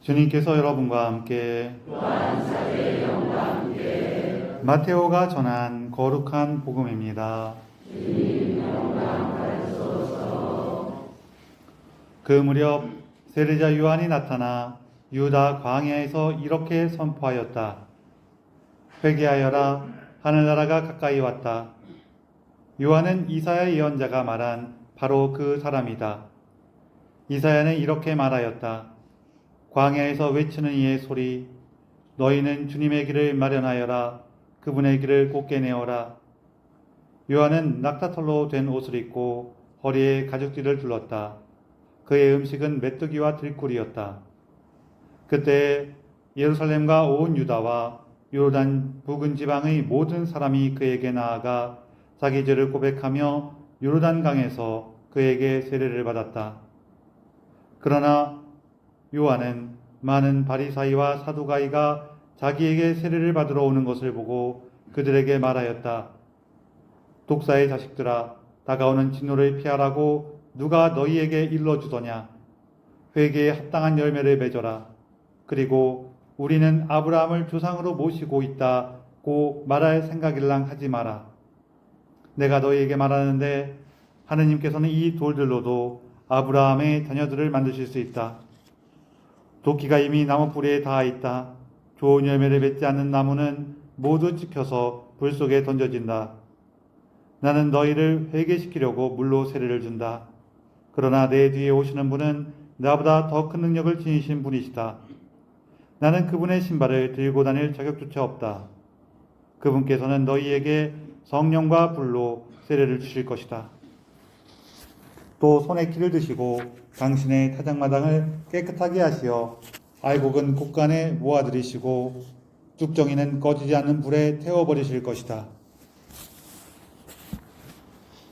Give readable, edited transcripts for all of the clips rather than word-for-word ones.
주님께서 여러분과 함께 마테오가 전한 거룩한 복음입니다. 그 무렵 세례자 요한이 나타나 유다 광야에서 이렇게 선포하였다. 회개하여라, 하늘나라가 가까이 왔다. 요한은 이사야 예언자가 말한 바로 그 사람이다. 이사야는 이렇게 말하였다. 광야에서 외치는 이의 소리, 너희는 주님의 길을 마련하여라. 그분의 길을 곧게 내어라. 요한은 낙타털로 된 옷을 입고 허리에 가죽띠를 둘렀다. 그의 음식은 메뚜기와 들꿀이었다. 그때 예루살렘과 온 유다와 요르단 부근 지방의 모든 사람이 그에게 나아가 자기 죄를 고백하며 요르단강에서 그에게 세례를 받았다. 그러나 요한은 많은 바리사이와 사두가이가 자기에게 세례를 받으러 오는 것을 보고 그들에게 말하였다. 독사의 자식들아, 다가오는 진노를 피하라고 누가 너희에게 일러주더냐? 회개에 합당한 열매를 맺어라. 그리고 우리는 아브라함을 조상으로 모시고 있다고 말할 생각일랑 하지 마라. 내가 너희에게 말하는데 하느님께서는 이 돌들로도 아브라함의 자녀들을 만드실 수 있다. 도끼가 이미 나무 뿌리에 닿아 있다. 좋은 열매를 맺지 않는 나무는 모두 찝혀서 불 속에 던져진다. 나는 너희를 회개시키려고 물로 세례를 준다. 그러나 내 뒤에 오시는 분은 나보다 더 큰 능력을 지니신 분이시다. 나는 그분의 신발을 들고 다닐 자격조차 없다. 그분께서는 너희에게 성령과 불로 세례를 주실 것이다. 또 손에 키를 드시고 당신의 타작마당을 깨끗하게 하시어 알곡은 곳간에 모아들이시고 쭉정이는 꺼지지 않는 불에 태워버리실 것이다.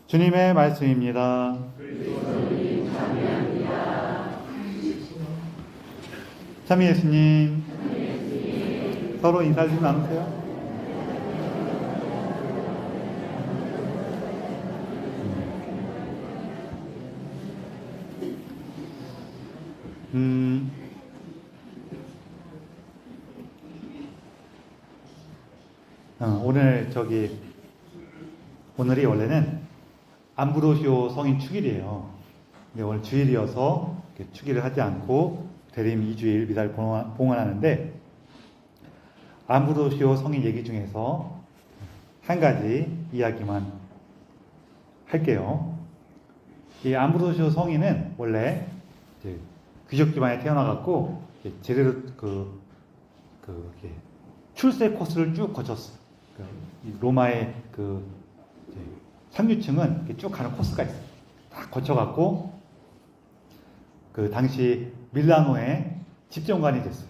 주님의 말씀입니다. 참 예수님, 서로 인사 좀 나누세요. 오늘이 원래는 암브로시오 성인 축일이에요. 근데 오늘 주일이어서 축일을 하지 않고 대림 2주일 미사를 봉헌하는데, 암브로시오 성인 얘기 중에서 한 가지 이야기만 할게요. 이 암브로시오 성인은 원래 귀족 집안에 태어나갖고 제대로 출세 코스를 쭉 거쳤어요. 로마의 상류층은 쭉 가는 코스가 있어요. 다 거쳐갖고 그 당시 밀라노의 집정관이 됐어요.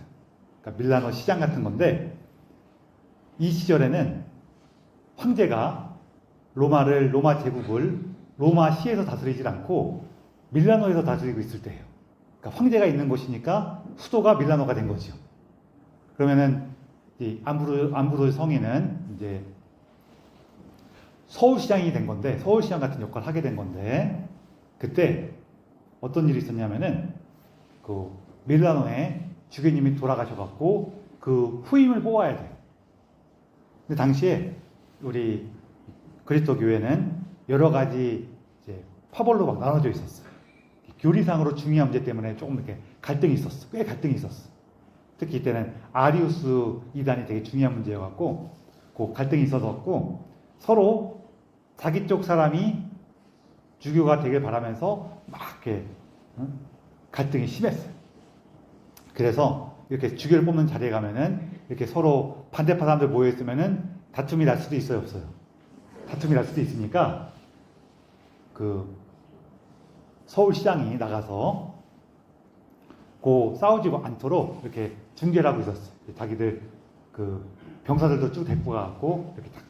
그러니까 밀라노 시장 같은 건데, 이 시절에는 황제가 로마 제국을 로마시에서 다스리질 않고 밀라노에서 다스리고 있을 때예요. 그러니까 황제가 있는 곳이니까 수도가 밀라노가 된 거죠. 그러면은 이 암브로 성인은 이제 서울시장이 된 건데, 서울시장 같은 역할을 하게 된 건데, 그때 어떤 일이 있었냐면은 그 밀라노에 주교님이 돌아가셔갖고 그 후임을 뽑아야 돼요. 근데 당시에 우리 그리스도 교회는 여러 가지 이제 파벌로 막 나눠져 있었어요. 교리상으로 중요한 문제 때문에 조금 이렇게 갈등이 있었어. 꽤 갈등이 있었어. 특히 이때는 아리우스 이단이 되게 중요한 문제여갖고 그 갈등이 있었고, 서로 자기 쪽 사람이 주교가 되길 바라면서 막 이렇게 갈등이 심했어요. 그래서 이렇게 주교를 뽑는 자리에 가면은 이렇게 서로 반대파 사람들 모여 있으면은 다툼이 날 수도 있어요, 없어요? 다툼이 날 수도 있으니까 그 서울시장이 나가서 싸우지 않도록 이렇게 중재를 하고 있었어요. 자기들 그 병사들도 쭉 데리고 가갖고 이렇게 딱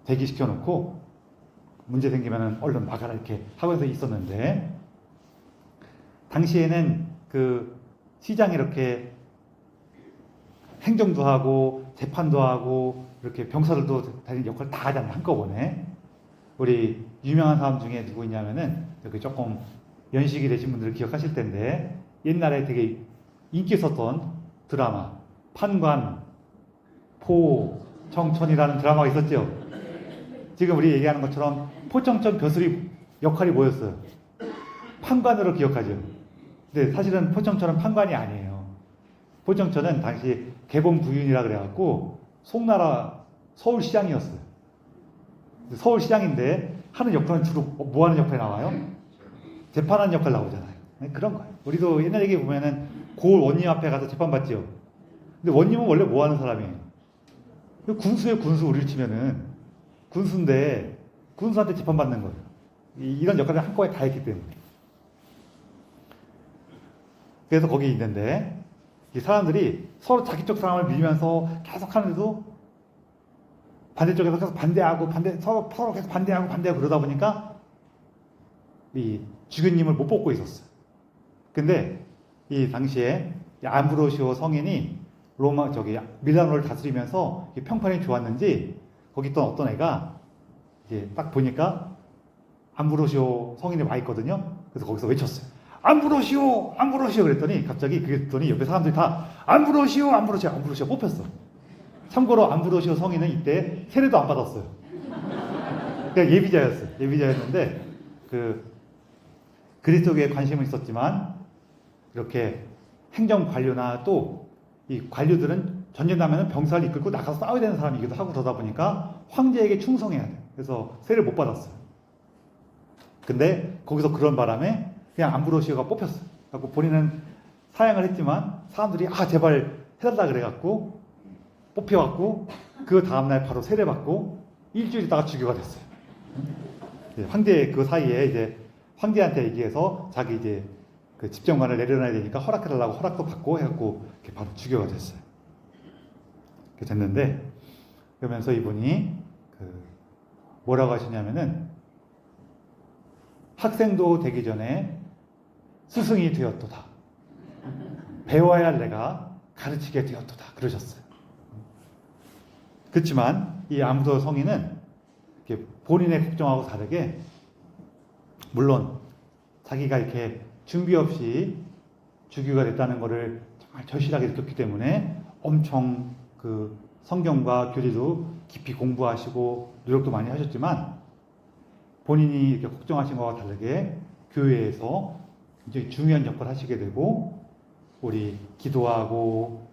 대기시켜 놓고 문제 생기면은 얼른 막아라 이렇게 하면서 있었는데, 당시에는 그 시장이 이렇게 행정도 하고 재판도 하고 이렇게 병사들도 다른 역할을 다 하잖아요, 한꺼번에. 우리 유명한 사람 중에 누구 있냐면은 여기 조금 연식이 되신 분들 기억하실 텐데, 옛날에 되게 인기 있었던 드라마 판관, 포, 청천이라는 드라마가 있었죠. 지금 우리 얘기하는 것처럼 포청천 벼슬이 역할이 뭐였어요? 판관으로 기억하죠. 근데 사실은 포청천은 판관이 아니에요. 포청천은 당시 개봉 부윤이라 그래갖고 송나라 서울시장이었어요. 서울시장인데 하는 역할은 주로 뭐 하는 역할이 나와요? 재판하는 역할 나오잖아요. 그런 거예요. 우리도 옛날 얘기 보면은 고을 원님 앞에 가서 재판받지요. 근데 원님은 원래 뭐 하는 사람이에요? 군수예요, 군수. 우리를 치면은 군수인데 군수한테 재판받는 거예요. 이런 역할을 한꺼번에 다 했기 때문에. 그래서 거기 있는데 이 사람들이 서로 자기 쪽 사람을 밀면서 계속 하는데도 반대쪽에서 계속 반대하고 서로 계속 반대하고 그러다 보니까 이 주교님을 못 뽑고 있었어요. 근데 이 당시에 암브로시오 성인이 밀라노를 다스리면서 평판이 좋았는지 거기 있던 어떤 애가 이제 딱 보니까 암브로시오 성인이 와 있거든요. 그래서 거기서 외쳤어요. 암브로시오, 암브로시오 그랬더니 갑자기 그랬더니 옆에 사람들이 다 암브로시오 뽑혔어. 참고로 암브로시오 성인은 이때 세례도 안 받았어요. 그냥 예비자였어요. 예비자였는데 그리스도교에 관심은 있었지만 이렇게 행정 관료나 또 이 관료들은 전쟁 나면은 병사를 이끌고 나가서 싸워야 되는 사람이기도 하고 그러다 보니까 황제에게 충성해야 돼. 그래서 세례를 못 받았어요. 근데 거기서 그런 바람에 그냥 암브로시오가 뽑혔어요. 그래서 본인은 사양을 했지만 사람들이 제발 해달라 그래갖고 뽑혀갖고 그 다음날 바로 세례받고 일주일 있다가 주교가 됐어요. 황제 그 사이에 이제 황제한테 얘기해서 자기 이제 그 집정관을 내려놔야 되니까 허락해달라고 허락도 받고 해갖고 바로 주교가 됐어요. 그렇게 됐는데 그러면서 이분이 뭐라고 하시냐면은 학생도 되기 전에 스승이 되었도다. 배워야 할 내가 가르치게 되었도다. 그러셨어요. 그렇지만 이 암브로 성인은 본인의 걱정하고 다르게 물론 자기가 이렇게 준비 없이 주교가 됐다는 것을 정말 절실하게 느꼈기 때문에 엄청 성경과 교리도 깊이 공부하시고 노력도 많이 하셨지만 본인이 이렇게 걱정하신 것과 다르게 교회에서 굉장히 중요한 역할을 하시게 되고 우리 기도하고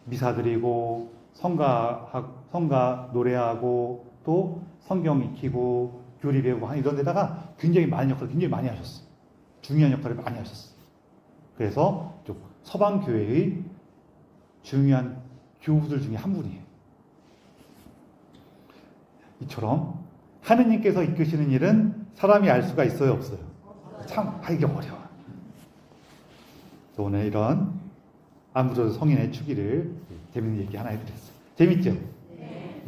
미사 드리고 성가 노래하고 또 성경 익히고 교리 배우고 이런 데다가 굉장히 많은 역할을 굉장히 많이 하셨어요. 중요한 역할을 많이 하셨어요. 그래서 서방 교회의 중요한 교우들 중에 한 분이에요. 이처럼 하느님께서 이끄시는 일은 사람이 알 수가 있어요, 없어요? 참 알기 어려워. 오늘 이런 암브로 성인의 추기를 재밌는 얘기 하나 해드렸어요. 재밌죠? 네.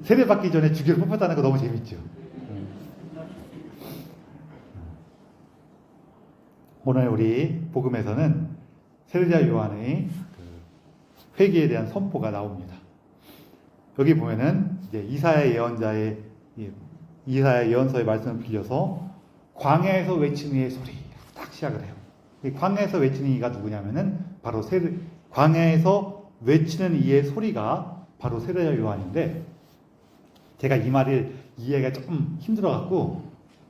세례 받기 전에 주교를 뽑혔다는 거 너무 재밌죠? 오늘 우리 복음에서는 세례자 요한의 회개에 대한 선포가 나옵니다. 여기 보면은 이제 이사야 예언자의 이사야 예언서의 말씀을 빌려서 광야에서 외치는 이의 소리 딱 시작을 해요. 이 광야에서 외치는 이가 누구냐면은 바로 광야에서 외치는 이의 소리가 바로 세례자 요한인데 제가 이 말을 이해가 조금 힘들어갖고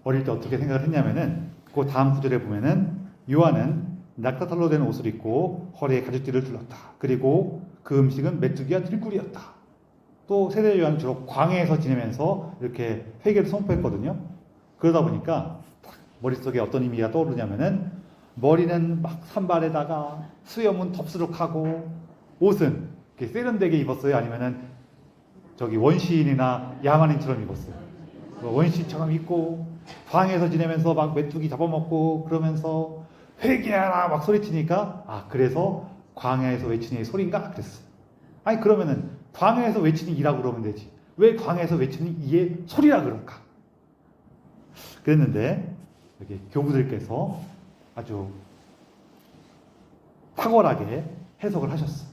어릴 때 어떻게 생각을 했냐면은 그 다음 구절에 보면은 요한은 낙타털로 된 옷을 입고 허리에 가죽띠를 둘렀다. 그리고 그 음식은 메뚜기와 들꿀이었다. 또 세례자 요한은 주로 광야에서 지내면서 이렇게 회개를 선포했거든요. 그러다 보니까 머릿속에 어떤 의미가 떠오르냐면은 머리는 막 산발에다가 수염은 덥수룩하고 옷은 이렇게 세련되게 입었어요? 아니면은 원시인이나 야만인처럼 입었어요? 원시인처럼 입고 광야에서 지내면서 막 메뚜기 잡아먹고 그러면서 회개하라 막 소리치니까 그래서 광야에서 외치는 소리인가? 그랬어. 아니 그러면은 광야에서 외치는 이라고 그러면 되지. 왜 광야에서 외치는 이의 소리라 그럴까? 그랬는데 여기 교부들께서 아주 탁월하게 해석을 하셨어.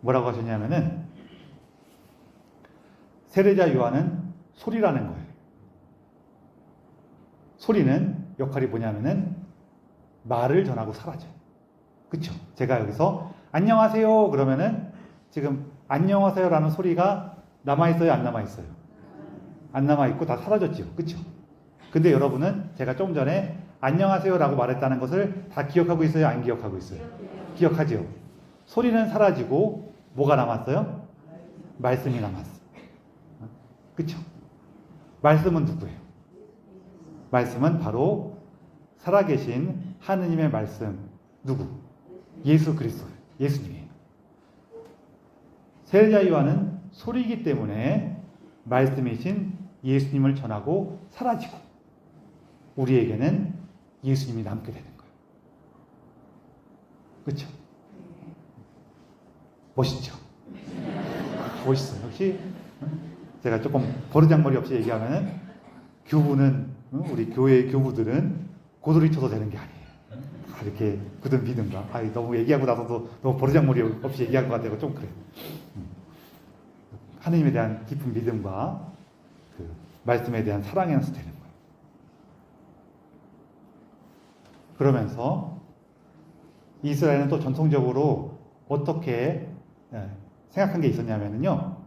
뭐라고 하셨냐면은 세례자 요한은 소리라는 거예요. 소리는 역할이 뭐냐면은 말을 전하고 사라져요. 그쵸? 제가 여기서 안녕하세요 그러면은 지금 안녕하세요라는 소리가 남아있어요? 안 남아있어요? 안 남아있고 다 사라졌죠. 그쵸? 근데 여러분은 제가 조금 전에 안녕하세요라고 말했다는 것을 다 기억하고 있어요? 안 기억하고 있어요? 기억하죠? 소리는 사라지고 뭐가 남았어요? 말씀이 남았어요. 그쵸? 말씀은 누구예요? 말씀은 바로 살아계신 하느님의 말씀. 누구? 예수 그리스도예요. 예수님이에요. 세례자 요한은 소리이기 때문에 말씀이신 예수님을 전하고 사라지고 우리에게는 예수님이 남게 되는 거예요. 그렇죠? 멋있죠? 멋있어요. 역시 제가 조금 버르장머리 없이 얘기하면은 교부는 우리 교회의 교부들은 고소리 쳐도 되는 게 아니에요. 이렇게 굳은 믿음과 너무 얘기하고 나서도 너무 버르장머리 없이 얘기한 것 같아요. 좀 그래요. 하느님에 대한 깊은 믿음과 그 말씀에 대한 사랑에서 되는 거예요. 그러면서 이스라엘은 또 전통적으로 어떻게 생각한 게 있었냐면요.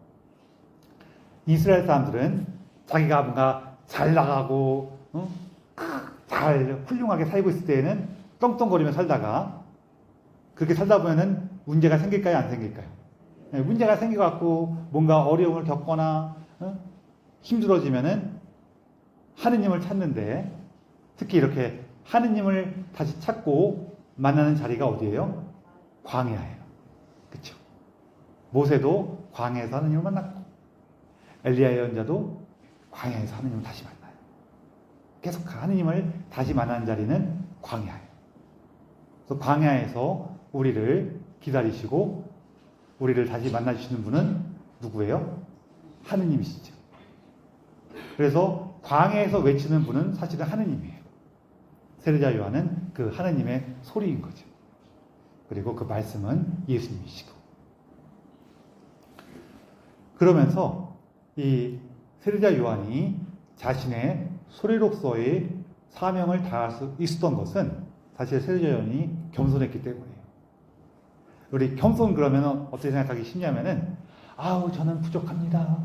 이스라엘 사람들은 자기가 뭔가 잘 나가고 잘 훌륭하게 살고 있을 때에는 떵떵거리며 살다가 그렇게 살다 보면은 문제가 생길까요? 안 생길까요? 문제가 생겨갖고 뭔가 어려움을 겪거나 힘들어지면은 하느님을 찾는데 특히 이렇게 하느님을 다시 찾고 만나는 자리가 어디예요? 광야예요. 그렇죠? 모세도 광야에서 하느님을 만났고 엘리야 예언자도 광야에서 하느님을 다시 만나요. 계속 하느님을 다시 만나는 자리는 광야예요. 그래서 광야에서 우리를 기다리시고 우리를 다시 만나주시는 분은 누구예요? 하느님이시죠. 그래서 광야에서 외치는 분은 사실은 하느님이에요. 세례자 요한은 그 하느님의 소리인 거죠. 그리고 그 말씀은 예수님이시고. 그러면서 이 세례자 요한이 자신의 소리로서의 사명을 다할 수 있었던 것은 사실 세례자 요한이 겸손했기 때문이에요. 우리 겸손 그러면 어떻게 생각하기 쉽냐면은 저는 부족합니다.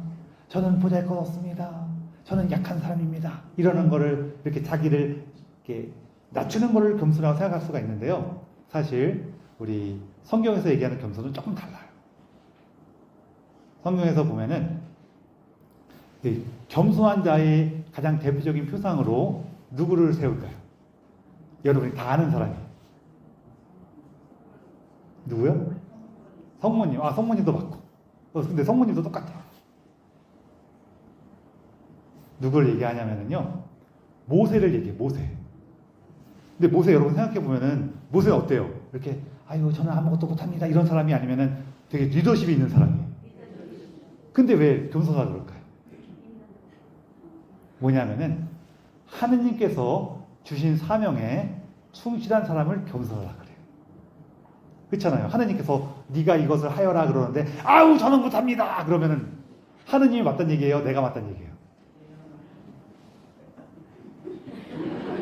저는 보잘것없습니다. 저는 약한 사람입니다. 이러는 거를 이렇게 자기를 이렇게 낮추는 거를 겸손이라고 생각할 수가 있는데요. 사실 우리 성경에서 얘기하는 겸손은 조금 달라요. 성경에서 보면은 겸손한 자의 가장 대표적인 표상으로 누구를 세울까요? 여러분이 다 아는 사람이 누구요? 성모님. 성모님도 맞고. 근데 성모님도 똑같아요. 누굴 얘기하냐면요. 모세를 얘기해요. 모세. 근데 모세 여러분 생각해 보면은 모세는 어때요? 이렇게 저는 아무것도 못합니다. 이런 사람이 아니면은 되게 리더십이 있는 사람이에요. 근데 왜 겸손하다 그럴까요? 뭐냐면은 하느님께서 주신 사명에 충실한 사람을 겸손하라 그래요. 그렇잖아요. 하느님께서 네가 이것을 하여라 그러는데 저는 못합니다. 그러면은 하느님이 맞단 얘기예요? 내가 맞단 얘기예요?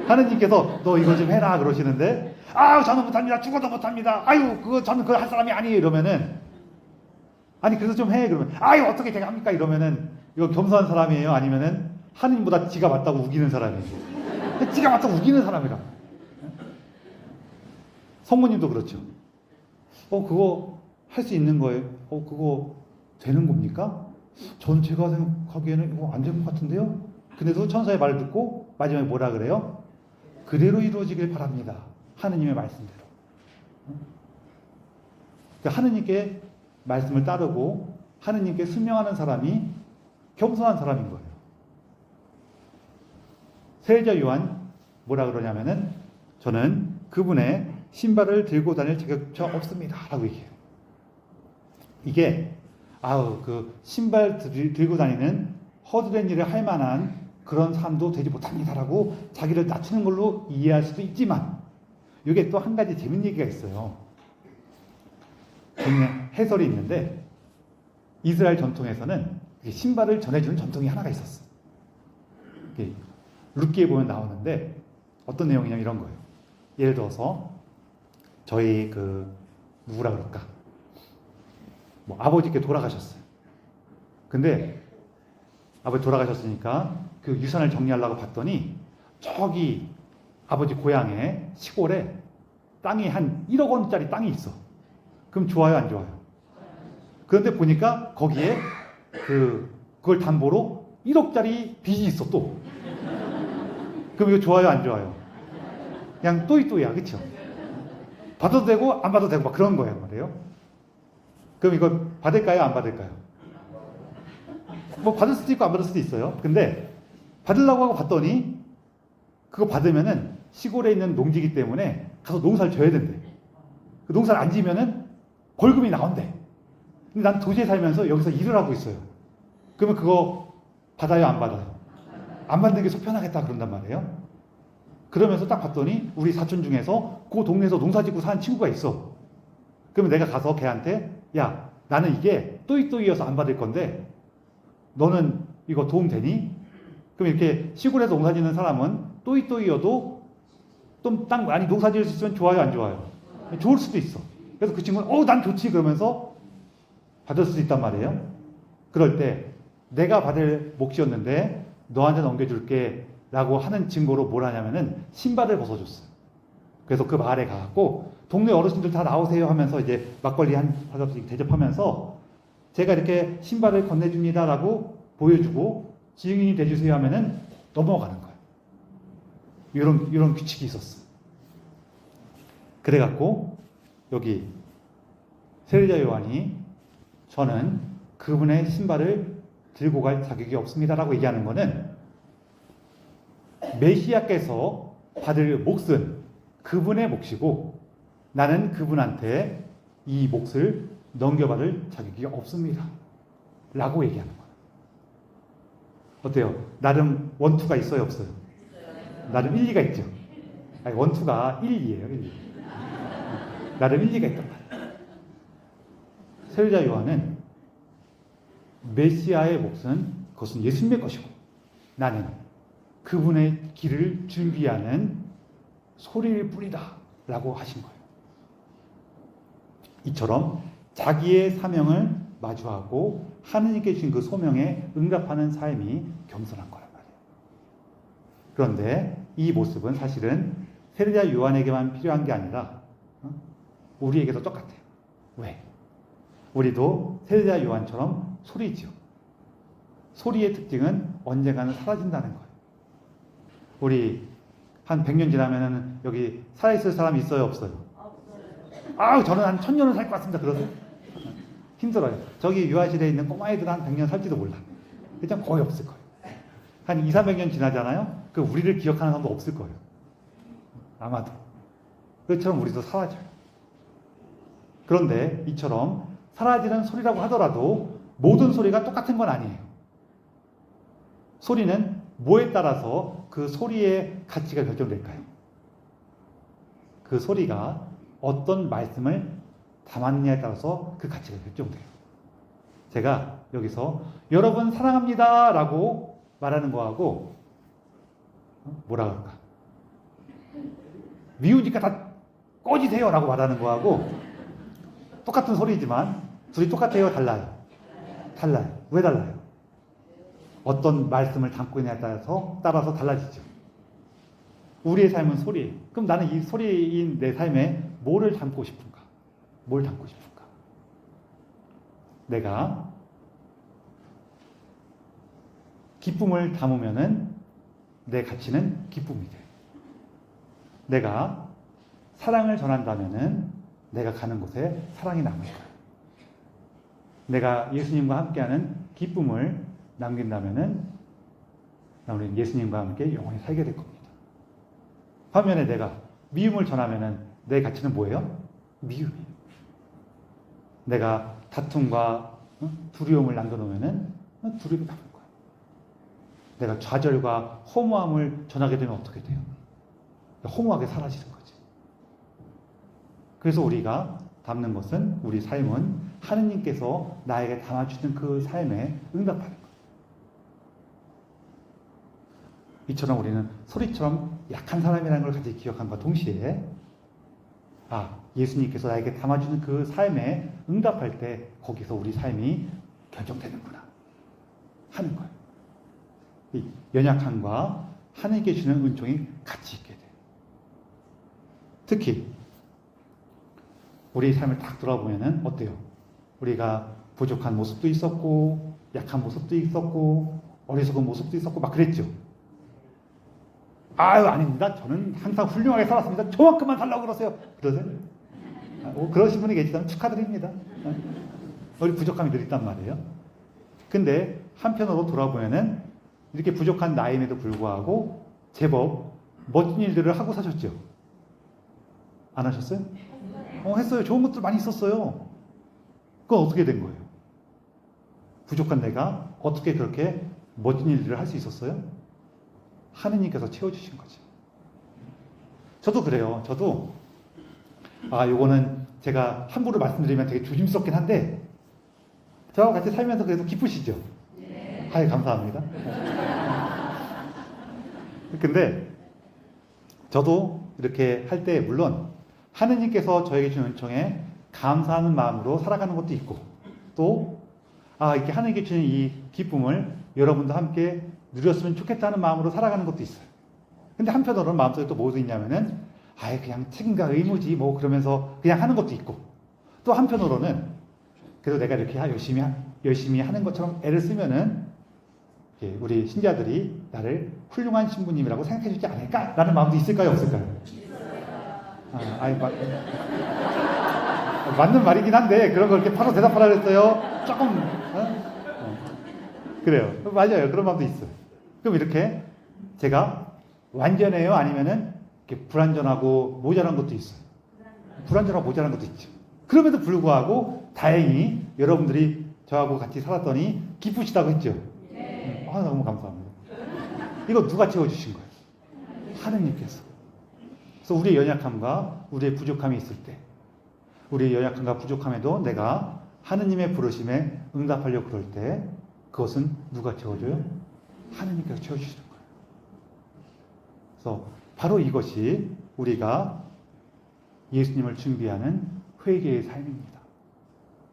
하느님께서 너 이거 좀 해라 그러시는데 저는 못합니다. 죽어도 못합니다. 저는 그거 할 사람이 아니에요. 이러면은 그래서 좀 해. 그러면 어떻게 제가 합니까? 이러면은 이거 겸손한 사람이에요? 아니면은 하느님보다 지가 맞다고 우기는 사람이에요? 지가 맞다고 우기는 사람이라. 성모님도 그렇죠. 그거 할 수 있는 거예요? 그거 되는 겁니까? 전 제가 생각하기에는 이거 안 될 것 같은데요? 근데도 천사의 말을 듣고 마지막에 뭐라 그래요? 그대로 이루어지길 바랍니다. 하느님의 말씀대로. 그러니까 하느님께 말씀을 따르고 하느님께 순명하는 사람이 겸손한 사람인 거예요. 세례자 요한 뭐라 그러냐면은 저는 그분의 신발을 들고 다닐 자격조차 없습니다. 라고 얘기해요. 이게 그 신발 들고 다니는 허드렛 일을 할 만한 그런 사람도 되지 못합니다라고 자기를 낮추는 걸로 이해할 수도 있지만 이게 또 한 가지 재밌는 얘기가 있어요. 그냥 해설이 있는데 이스라엘 전통에서는 신발을 전해주는 전통이 하나가 있었어. 룻기에 보면 나오는데 어떤 내용이냐면 이런 거예요. 예를 들어서 저희 누구라 그럴까? 뭐 아버지께 돌아가셨어요. 근데 아버지 돌아가셨으니까 그 유산을 정리하려고 봤더니 저기 아버지 고향에 시골에 땅이 한 1억 원짜리 땅이 있어. 그럼 좋아요, 안 좋아요? 그런데 보니까 거기에 그걸 담보로 1억짜리 빚이 있어 또. 그럼 이거 좋아요, 안 좋아요? 그냥 또이또이야, 그쵸? 받아도 되고 안 받아도 되고 막 그런 거예요, 말이에요. 그럼 이거 받을까요, 안 받을까요? 뭐 받을 수도 있고 안 받을 수도 있어요. 근데 받으려고 하고 봤더니 그거 받으면은 시골에 있는 농지기 때문에 가서 농사를 져야 된대. 그 농사를 안 지면은 벌금이 나온대. 근데 난 도시에 살면서 여기서 일을 하고 있어요. 그러면 그거 받아요, 안 받아요? 안 받는 게 속편하겠다 그런단 말이에요. 그러면서 딱 봤더니 우리 사촌 중에서 그 동네에서 농사 짓고 사는 친구가 있어. 그러면 내가 가서 걔한테 야, 나는 이게 또이또이여서 안 받을 건데 너는 이거 도움 되니? 그럼 이렇게 시골에서 농사 짓는 사람은 또이또이여도 좀 땅 많이 농사 지을 수 있으면 좋아요, 안 좋아요? 좋을 수도 있어. 그래서 그 친구는 난 좋지 그러면서 받을 수도 있단 말이에요. 그럴 때 내가 받을 몫이었는데 너한테 넘겨줄게 라고 하는 증거로 뭘 하냐면은 신발을 벗어줬어요. 그래서 그 마을에 가갖고 동네 어르신들 다 나오세요 하면서 이제 막걸리 한 사접씩 대접하면서 제가 이렇게 신발을 건네줍니다라고 보여주고 증인이 돼주세요 하면은 넘어가는 거예요. 이런 규칙이 있었어. 그래갖고 여기 세례자 요한이 저는 그분의 신발을 들고 갈 자격이 없습니다라고 얘기하는 거는 메시아께서 받을 몫은 그분의 몫이고 나는 그분한테 이 몫을 넘겨받을 자격이 없습니다. 라고 얘기하는 거예요. 어때요? 나름 원투가 있어요, 없어요? 나름 일리가 있죠. 아니, 원투가 1, 2예요, 1, 2. 나름 일리가 있단 말이에요. 세례자 요한은 메시아의 몫은 그것은 예수님의 것이고 나는 그분의 길을 준비하는 소리일 뿐이다 라고 하신 거예요. 이처럼 자기의 사명을 마주하고 하느님께 주신 그 소명에 응답하는 삶이 겸손한 거란 말이에요. 그런데 이 모습은 사실은 세례자 요한에게만 필요한 게 아니라 우리에게도 똑같아요. 왜? 우리도 세례자 요한처럼 소리지요. 소리의 특징은 언젠가는 사라진다는 거예요. 우리 한 100년 지나면은 여기 살아있을 사람 있어요, 없어요? 없어요. 저는 한 1000년은 살 것 같습니다. 그러세요? 힘들어요. 저기 유아실에 있는 꼬마애들 한 100년 살지도 몰라. 그냥 거의 없을 거예요. 한 2, 300년 지나잖아요? 그 우리를 기억하는 사람도 없을 거예요. 아마도. 그처럼 우리도 사라져요. 그런데 이처럼 사라지는 소리라고 하더라도 모든 소리가 똑같은 건 아니에요. 소리는 뭐에 따라서 그 소리의 가치가 결정될까요? 그 소리가 어떤 말씀을 담았느냐에 따라서 그 가치가 결정돼요. 제가 여기서 여러분 사랑합니다 라고 말하는 거하고 뭐라 그럴까? 미우니까 다 꺼지세요 라고 말하는 거하고 똑같은 소리지만 둘이 똑같아요, 달라요? 달라요. 왜 달라요? 어떤 말씀을 담고 있느냐에 따라서 달라지죠. 우리의 삶은 소리예요. 그럼 나는 이 소리인 내 삶에 뭐를 담고 싶은가? 뭘 담고 싶은가? 내가 기쁨을 담으면은 내 가치는 기쁨이 돼요. 내가 사랑을 전한다면은 내가 가는 곳에 사랑이 남을 거예요. 내가 예수님과 함께하는 기쁨을 남긴다면은 우리는 예수님과 함께 영원히 살게 될 겁니다. 반면에 내가 미움을 전하면은 내 가치는 뭐예요? 미움이에요. 내가 다툼과 두려움을 남겨놓으면은 두려움이 남을 거예요. 내가 좌절과 허무함을 전하게 되면 어떻게 돼요? 허무하게 사라지는 거지. 그래서 우리가 담는 것은 우리 삶은 하느님께서 나에게 담아주는 그 삶에 응답하는 거예요. 이처럼 우리는 소리처럼 약한 사람이라는 걸 같이 기억함과 동시에 예수님께서 나에게 담아주는 그 삶에 응답할 때 거기서 우리 삶이 결정되는구나 하는 거예요. 이 연약함과 하나님께 주는 은총이 같이 있게 돼요. 특히 우리 삶을 딱 돌아보면은 어때요? 우리가 부족한 모습도 있었고 약한 모습도 있었고 어리석은 모습도 있었고 막 그랬죠. 아유 아닙니다. 저는 항상 훌륭하게 살았습니다. 저만큼만 살라고 그러세요. 그러세요? 그러신 분이 계시다면 축하드립니다. 우리 부족함이 늘 있단 말이에요. 근데 한편으로 돌아보면은 이렇게 부족한 나임에도 불구하고 제법 멋진 일들을 하고 사셨죠. 안 하셨어요? 했어요. 좋은 것들 많이 있었어요. 그건 어떻게 된 거예요? 부족한 내가 어떻게 그렇게 멋진 일들을 할 수 있었어요? 하느님께서 채워주신 거죠. 저도 그래요. 저도 요거는 제가 함부로 말씀드리면 되게 조심스럽긴 한데 저하고 같이 살면서 그래도 기쁘시죠? 네. 감사합니다. 근데 저도 이렇게 할 때 물론 하느님께서 저에게 주는 은총에 감사하는 마음으로 살아가는 것도 있고 또 이렇게 하느님께 주는 이 기쁨을 여러분도 함께 누렸으면 좋겠다는 마음으로 살아가는 것도 있어요. 근데 한편으로는 마음속에 또 뭐도 있냐면은 그냥 책임과 의무지 뭐 그러면서 그냥 하는 것도 있고 또 한편으로는 그래도 내가 이렇게 열심히 하는 것처럼 애를 쓰면은 우리 신자들이 나를 훌륭한 신부님이라고 생각해 주지 않을까라는 마음도 있을까요? 없을까요? 맞는 말이긴 한데 그런 걸 이렇게 바로 대답하라 그랬어요. 조금 그래요. 맞아요. 그런 마음도 있어요. 그럼 이렇게 제가 완전해요? 아니면은 이렇게 불완전하고 모자란 것도 있어요. 불완전하고 모자란 것도 있죠. 그럼에도 불구하고 다행히 여러분들이 저하고 같이 살았더니 기쁘시다고 했죠. 너무 감사합니다. 이거 누가 채워주신 거예요? 하느님께서. 그래서 우리의 연약함과 우리의 부족함이 있을 때 우리의 연약함과 부족함에도 내가 하느님의 부르심에 응답하려고 그럴 때 그것은 누가 채워줘요? 하느님께서 채워주시는 거예요. 그래서 바로 이것이 우리가 예수님을 준비하는 회개의 삶입니다.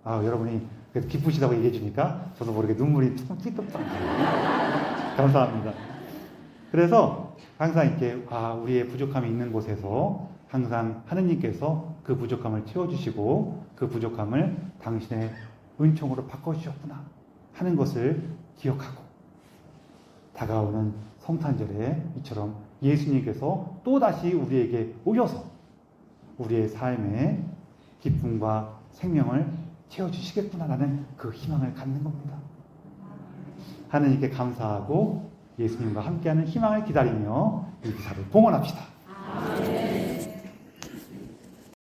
여러분이 기쁘시다고 얘기해 주니까 저도 모르게 눈물이 조금 찔끔 감사합니다. 그래서 항상 이렇게 우리의 부족함이 있는 곳에서 항상 하느님께서 그 부족함을 채워주시고 그 부족함을 당신의 은총으로 바꿔주셨구나 하는 것을 기억하고 다가오는 성탄절에 이처럼 예수님께서 또다시 우리에게 오셔서 우리의 삶에 기쁨과 생명을 채워주시겠구나라는 그 희망을 갖는 겁니다. 하느님께 감사하고 예수님과 함께하는 희망을 기다리며 이 기사를 봉헌합시다.